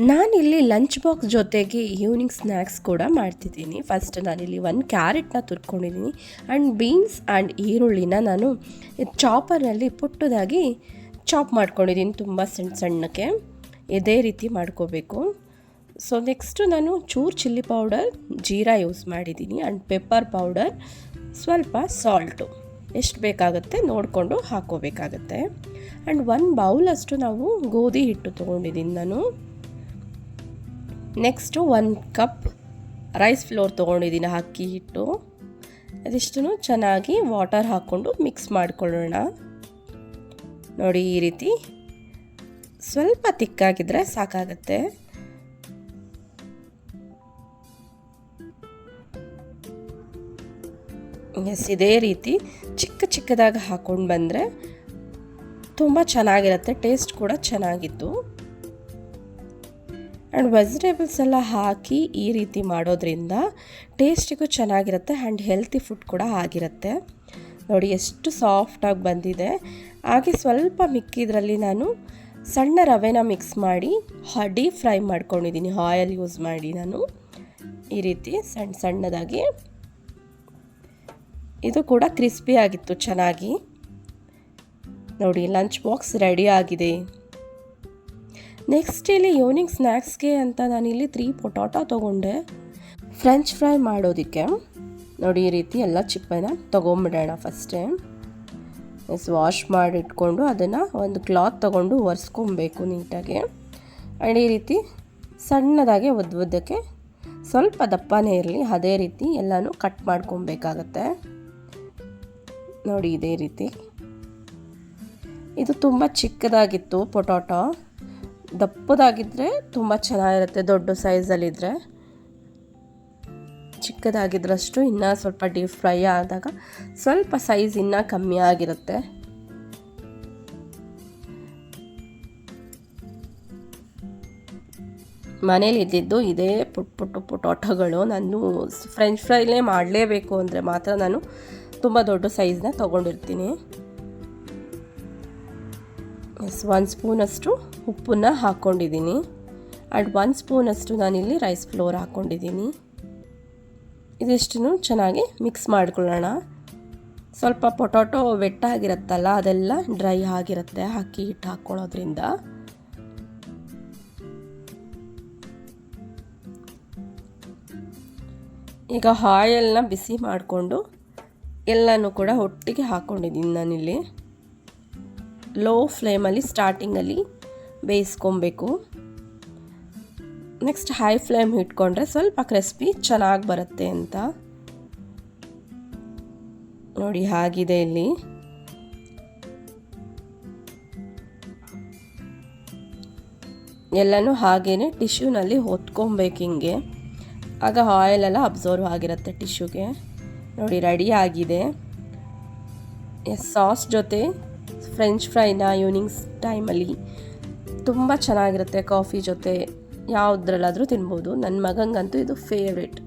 ನಾನಿಲ್ಲಿ lunch box ಜೊತೆಗೆ evening snacks ಕೂಡ ಮಾಡ್ತಿದ್ದೀನಿ. ಫಸ್ಟ್ ನಾನಿಲ್ಲಿ ಒಂದು ಕ್ಯಾರೆಟ್ನ ತುರ್ಕೊಂಡಿದ್ದೀನಿ ಆ್ಯಂಡ್ ಬೀನ್ಸ್ ಆ್ಯಂಡ್ ಈರುಳ್ಳಿನ ನಾನು ಚಾಪರ್ನಲ್ಲಿ ಪುಟ್ಟದಾಗಿ ಚಾಪ್ ಮಾಡ್ಕೊಂಡಿದ್ದೀನಿ, ತುಂಬ ಸಣ್ಣಕ್ಕೆ. ಇದೇ ರೀತಿ ಮಾಡ್ಕೋಬೇಕು. ಸೊ ನೆಕ್ಸ್ಟು ನಾನು ಚೂರು ಚಿಲ್ಲಿ ಪೌಡರ್, ಜೀರಾ ಯೂಸ್ ಮಾಡಿದ್ದೀನಿ ಆ್ಯಂಡ್ ಪೆಪ್ಪರ್ ಪೌಡರ್, ಸ್ವಲ್ಪ ಸಾಲ್ಟು ಎಷ್ಟು ಬೇಕಾಗುತ್ತೆ ನೋಡಿಕೊಂಡು ಹಾಕ್ಕೋಬೇಕಾಗತ್ತೆ. ಆ್ಯಂಡ್ 1 ಬೌಲಷ್ಟು ನಾವು ಗೋಧಿ ಹಿಟ್ಟು ತೊಗೊಂಡಿದ್ದೀನಿ ನಾನು. ನೆಕ್ಸ್ಟು 1 ಕಪ್ ರೈಸ್ ಫ್ಲೋರ್ ತೊಗೊಂಡಿದ್ದೀನಿ, ಅಕ್ಕಿ ಹಿಟ್ಟು. ಅದಿಷ್ಟನ್ನು ಚೆನ್ನಾಗಿ ವಾಟರ್ ಹಾಕ್ಕೊಂಡು ಮಿಕ್ಸ್ ಮಾಡಿಕೊಳ್ಳೋಣ. ನೋಡಿ, ಈ ರೀತಿ ಸ್ವಲ್ಪ ತಿಕ್ಕಾಗಿದ್ದರೆ ಸಾಕಾಗತ್ತೆ. ಇದೇ ರೀತಿ ಚಿಕ್ಕದಾಗಿ ಹಾಕ್ಕೊಂಡು ಬಂದರೆ ತುಂಬ ಚೆನ್ನಾಗಿರುತ್ತೆ, ಟೇಸ್ಟ್ ಕೂಡ ಚೆನ್ನಾಗಿತ್ತು. ಆ್ಯಂಡ್ ವೆಜಿಟೇಬಲ್ಸ್ ಎಲ್ಲ ಹಾಕಿ ಈ ರೀತಿ ಮಾಡೋದ್ರಿಂದ ಟೇಸ್ಟಿಗೂ ಚೆನ್ನಾಗಿರುತ್ತೆ ಆ್ಯಂಡ್ ಹೆಲ್ತಿ ಫುಡ್ ಕೂಡ ಆಗಿರುತ್ತೆ. ನೋಡಿ ಎಷ್ಟು ಸಾಫ್ಟಾಗಿ ಬಂದಿದೆ. ಹಾಗೆ ಸ್ವಲ್ಪ ಮಿಕ್ಕಿದ್ರಲ್ಲಿ ನಾನು ಸಣ್ಣ ರವೆನ ಮಿಕ್ಸ್ ಮಾಡಿ ಡೀಪ್ ಫ್ರೈ ಮಾಡ್ಕೊಂಡಿದ್ದೀನಿ, ಆಯಿಲ್ ಯೂಸ್ ಮಾಡಿ. ನಾನು ಈ ರೀತಿ ಸಣ್ಣದಾಗಿ, ಇದು ಕೂಡ ಕ್ರಿಸ್ಪಿ ಆಗಿತ್ತು ಚೆನ್ನಾಗಿ. ನೋಡಿ, ಲಂಚ್ ಬಾಕ್ಸ್ ರೆಡಿ ಆಗಿದೆ. ನೆಕ್ಸ್ಟ್ ಇಲ್ಲಿ ಈವ್ನಿಂಗ್ ಸ್ನ್ಯಾಕ್ಸ್ಗೆ ಅಂತ ನಾನಿಲ್ಲಿ 3 ಪೊಟಾಟೊ ತೊಗೊಂಡೆ ಫ್ರೆಂಚ್ ಫ್ರೈ ಮಾಡೋದಕ್ಕೆ. ನೋಡಿ, ಈ ರೀತಿ ಎಲ್ಲ ಚಿಪ್ಪನ್ನು ತೊಗೊಂಬಿಡೋಣ. ಫಸ್ಟೇ ವಾಶ್ ಮಾಡಿ ಇಟ್ಕೊಂಡು ಅದನ್ನು ಒಂದು ಕ್ಲಾತ್ ತೊಗೊಂಡು ಒರೆಸ್ಕೊಬೇಕು ನೀಟಾಗಿ. ಆ್ಯಂಡ್ ಈ ರೀತಿ ಸಣ್ಣದಾಗಿ ಒದ್ದಕ್ಕೆ, ಸ್ವಲ್ಪ ದಪ್ಪನೇ ಇರಲಿ, ಅದೇ ರೀತಿ ಎಲ್ಲನೂ ಕಟ್ ಮಾಡ್ಕೊಬೇಕಾಗತ್ತೆ. ನೋಡಿ, ಇದೇ ರೀತಿ. ಇದು ತುಂಬ ಚಿಕ್ಕದಾಗಿತ್ತು ಪೊಟಾಟೊ. ದಪ್ಪದಾಗಿದ್ದರೆ ತುಂಬ ಚೆನ್ನಾಗಿರುತ್ತೆ, ದೊಡ್ಡ ಸೈಜಲ್ಲಿದ್ದರೆ. ಚಿಕ್ಕದಾಗಿದ್ರಷ್ಟು ಇನ್ನೂ ಸ್ವಲ್ಪ ಡೀಪ್ ಫ್ರೈ ಆದಾಗ ಸ್ವಲ್ಪ ಸೈಜ್ ಇನ್ನೂ ಕಮ್ಮಿ ಆಗಿರುತ್ತೆ. ಮನೇಲಿ ಇದ್ದಿದ್ದು ಇದೇ ಪುಟ್ಟ ಪೊಟಾಟೊಗಳು. ನಾನು ಫ್ರೆಂಚ್ ಫ್ರೈಲೇ ಮಾಡಲೇಬೇಕು ಅಂದರೆ ಮಾತ್ರ ನಾನು ತುಂಬ ದೊಡ್ಡ ಸೈಜ್ನ ತೊಗೊಂಡಿರ್ತೀನಿ. 1 ಸ್ಪೂನಷ್ಟು ಉಪ್ಪನ್ನು ಹಾಕ್ಕೊಂಡಿದ್ದೀನಿ ಆ್ಯಂಡ್ 1 ಸ್ಪೂನಷ್ಟು ನಾನಿಲ್ಲಿ ರೈಸ್ ಫ್ಲೋರ್ ಹಾಕ್ಕೊಂಡಿದ್ದೀನಿ. ಇದಿಷ್ಟನ್ನು ಚೆನ್ನಾಗಿ ಮಿಕ್ಸ್ ಮಾಡ್ಕೊಳ್ಳೋಣ. ಸ್ವಲ್ಪ ಪೊಟಾಟೊ ವೆಟ್ಟಾಗಿರುತ್ತಲ್ಲ, ಅದೆಲ್ಲ ಡ್ರೈ ಆಗಿರುತ್ತೆ ಅಕ್ಕಿ ಹಿಟ್ಟು ಹಾಕ್ಕೊಳ್ಳೋದ್ರಿಂದ. ಈಗ ಆಯಿಲ್ನ ಬಿಸಿ ಮಾಡಿಕೊಂಡು ಎಲ್ಲನೂ ಕೂಡ ಒಟ್ಟಿಗೆ ಹಾಕ್ಕೊಂಡಿದ್ದೀನಿ ನಾನಿಲ್ಲಿ. ಲೋ ಫ್ಲೇಮಲ್ಲಿ ಸ್ಟಾರ್ಟಿಂಗಲ್ಲಿ ಬೇಯಿಸ್ಕೊಬೇಕು. ನೆಕ್ಸ್ಟ್ ಹೈ ಫ್ಲೇಮ್ ಇಟ್ಕೊಂಡ್ರೆ ಸ್ವಲ್ಪ ಕ್ರಿಸ್ಪಿ ಚೆನ್ನಾಗಿ ಬರುತ್ತೆ ಅಂತ. ನೋಡಿ, ಆಗಿದೆ ಇಲ್ಲಿ. ಎಲ್ಲನೂ ಹಾಗೇನೆ ಟಿಶ್ಯೂನಲ್ಲಿ ಹೊತ್ಕೊಬೇಕು ಹಿಂಗೆ. ಆಗ ಆಯಿಲೆಲ್ಲ ಅಬ್ಸರ್ವ್ ಆಗಿರುತ್ತೆ ಟಿಶ್ಯೂಗೆ. ನೋಡಿ, ರೆಡಿ ಆಗಿದೆ. ಸಾಸ್ ಜೊತೆ ಫ್ರೆಂಚ್ ಫ್ರೈನ ಈವ್ನಿಂಗ್ಸ್ ಟೈಮಲ್ಲಿ ತುಂಬ ಚೆನ್ನಾಗಿರುತ್ತೆ. ಕಾಫಿ ಜೊತೆ ಯಾವುದ್ರಲ್ಲಾದರೂ ತಿನ್ಬೋದು. ನನ್ನ ಮಗಂಗಂತೂ ಇದು ಫೇವ್ರೇಟ್.